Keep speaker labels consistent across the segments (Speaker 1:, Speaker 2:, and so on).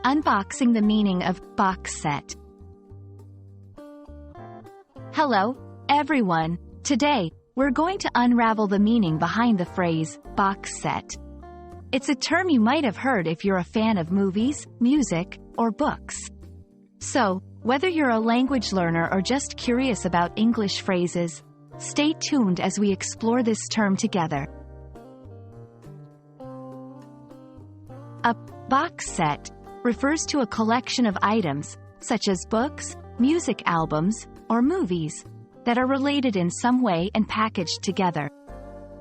Speaker 1: Unboxing the meaning of box set. Hello, everyone. Today, we're going to unravel the meaning behind the phrase box set. It's a term you might have heard if you're a fan of movies, music, or books. So, whether you're a language learner or just curious about English phrases, stay tuned as we explore this term together. A box set refers to a collection of items, such as books, music albums, or movies, that are related in some way and packaged together.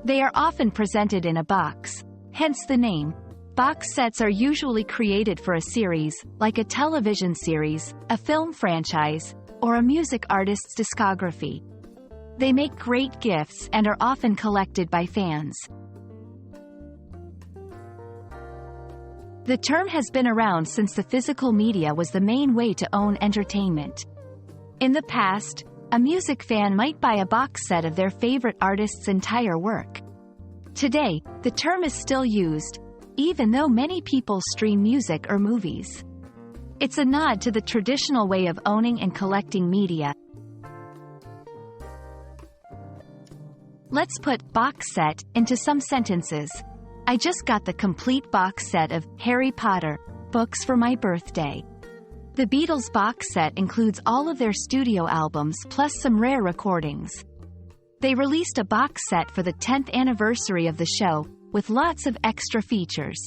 Speaker 1: They are often presented in a box, hence the name. Box sets are usually created for a series, like a television series, a film franchise, or a music artist's discography. They make great gifts and are often collected by fans. The term has been around since the physical media was the main way to own entertainment. In the past, a music fan might buy a box set of their favorite artist's entire work. Today, the term is still used, even though many people stream music or movies. It's a nod to the traditional way of owning and collecting media. Let's put box set into some sentences. I just got the complete box set of Harry Potter books for my birthday. The Beatles box set includes all of their studio albums plus some rare recordings. They released a box set for the 10th anniversary of the show, with lots of extra features.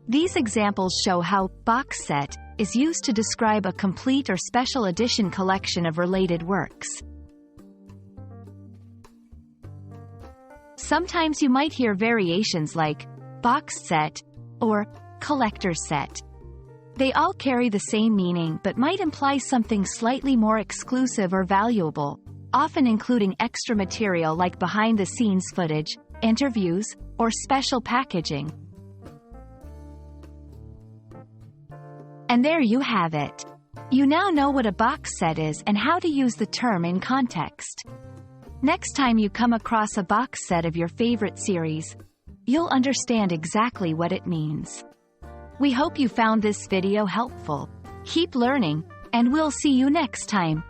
Speaker 1: These examples show how box set is used to describe a complete or special edition collection of related works. Sometimes you might hear variations like box set or collector set. They all carry the same meaning but might imply something slightly more exclusive or valuable, often including extra material like behind-the-scenes footage, interviews, or special packaging. And there you have it. You now know what a box set is and how to use the term in context. Next time you come across a box set of your favorite series, you'll understand exactly what it means. We hope you found this video helpful. Keep learning, and we'll see you next time.